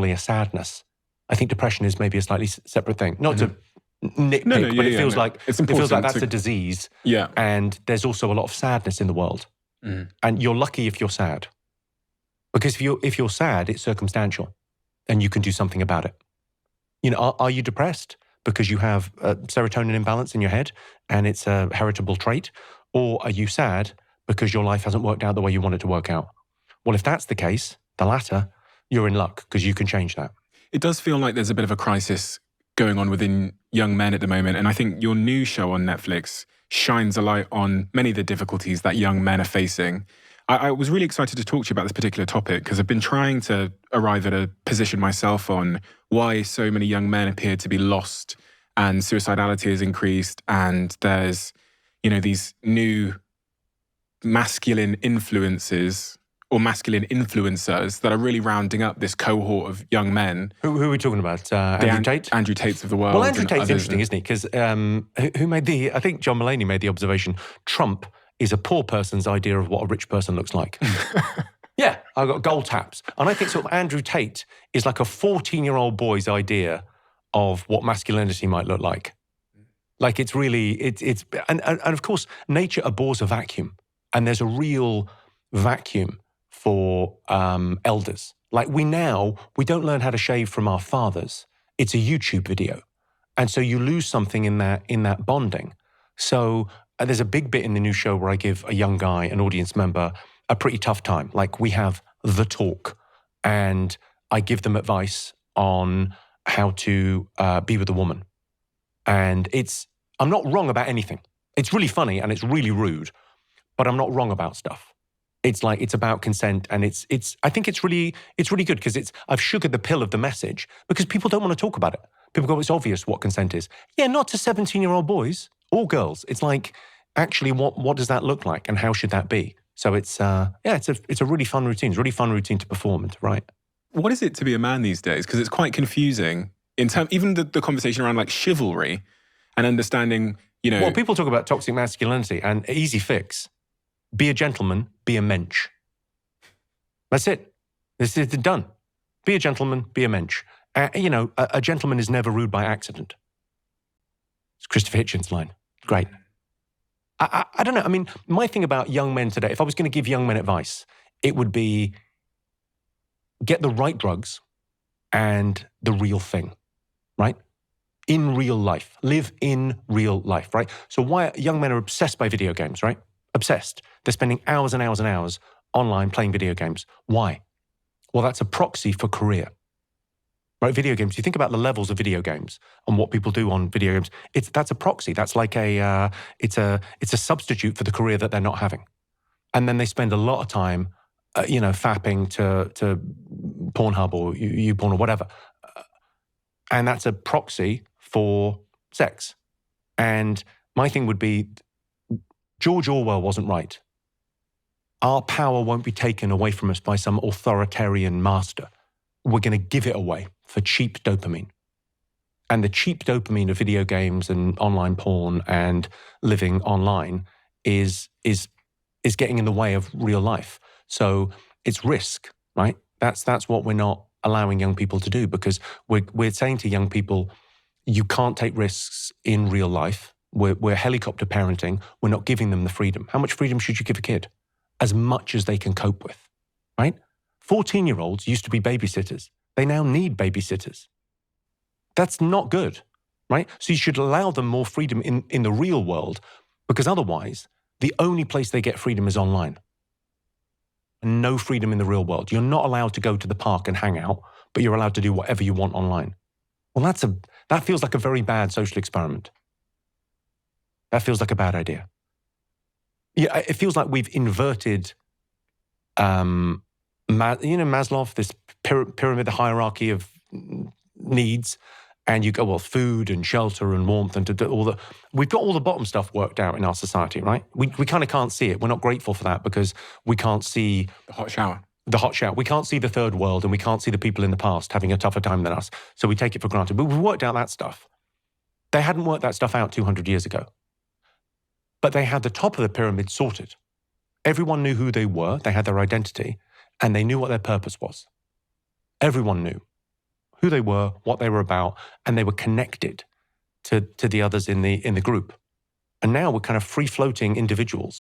a sadness. I think depression is maybe a slightly separate thing. Not to nitpick, but it feels like that's a disease. Yeah. And there's also a lot of sadness in the world. And you're lucky if you're sad. Because if you're sad, it's circumstantial and you can do something about it. You know, are you depressed because you have a serotonin imbalance in your head and it's a heritable trait? Or are you sad because your life hasn't worked out the way you want it to work out? Well, if that's the case, the latter, you're in luck because you can change that. It does feel like there's a bit of a crisis going on within young men at the moment. And I think your new show on Netflix shines a light on many of the difficulties that young men are facing. I was really excited to talk to you about this particular topic because I've been trying to arrive at a position myself on why so many young men appear to be lost and suicidality has increased, and there's, you know, these new masculine influences or masculine influencers that are really rounding up this cohort of young men. Who are we talking about? Andrew Tate? Andrew Tates of the world. Well, Andrew Tate's interesting, isn't he? Because I think John Mulaney made the observation, Trump is a poor person's idea of what a rich person looks like. Yeah, I've got gold taps. And I think sort of Andrew Tate is like a 14-year-old boy's idea of what masculinity might look like. Like it's really, and of course, nature abhors a vacuum. And there's a real vacuum for elders. Like we don't learn how to shave from our fathers. It's a YouTube video. And so you lose something in that bonding. So there's a big bit in the new show where I give a young guy, an audience member, a pretty tough time. Like we have the talk and I give them advice on how to be with a woman. And I'm not wrong about anything. It's really funny and it's really rude, but I'm not wrong about stuff. It's like, it's about consent and I think it's really good because I've sugared the pill of the message because people don't want to talk about it. People go, it's obvious what consent is. Yeah, not to 17-year-old boys or girls. It's like, actually, what does that look like and how should that be? So it's a really fun routine. It's a really fun routine to perform and to write. What is it to be a man these days? Because it's quite confusing in terms, even the conversation around like chivalry and understanding, you know. Well, people talk about toxic masculinity and easy fix. Be a gentleman, be a mensch. That's it. This is done. Be a gentleman, be a mensch. A gentleman is never rude by accident. It's Christopher Hitchens' line. Great. I don't know. I mean, my thing about young men today, if I was going to give young men advice, it would be get the right drugs and the real thing, right? In real life. Live in real life, right? So why young men are obsessed by video games, right? Obsessed. They're spending hours and hours and hours online playing video games. Why? Well, that's a proxy for career. Right, video games. You think about the levels of video games and what people do on video games. That's a proxy. That's like it's a substitute for the career that they're not having. And then they spend a lot of time, fapping to Pornhub or YouPorn or whatever. And that's a proxy for sex. And my thing would be, George Orwell wasn't right. Our power won't be taken away from us by some authoritarian master. We're going to give it away for cheap dopamine. And the cheap dopamine of video games and online porn and living online is getting in the way of real life. So it's risk, right? That's what we're not allowing young people to do because we're saying to young people, you can't take risks in real life. We're helicopter parenting. We're not giving them the freedom. How much freedom should you give a kid? As much as they can cope with, right? 14-year-olds used to be babysitters. They now need babysitters. That's not good, right? So you should allow them more freedom in the real world because otherwise, the only place they get freedom is online. And no freedom in the real world. You're not allowed to go to the park and hang out, but you're allowed to do whatever you want online. Well, that feels like a very bad social experiment. That feels like a bad idea. Yeah, it feels like we've inverted Maslow, this pyramid, the hierarchy of needs, and you go, well, food and shelter and warmth and we've got all the bottom stuff worked out in our society, right? We kind of can't see it. We're not grateful for that because we can't see the hot shower. We can't see the third world and we can't see the people in the past having a tougher time than us. So we take it for granted. But we've worked out that stuff. They hadn't worked that stuff out 200 years ago. But they had the top of the pyramid sorted. Everyone knew who they were. They had their identity. And they knew what their purpose was. Everyone knew. who they were, what they were about, and they were connected to the others in the group. And now we're kind of free-floating individuals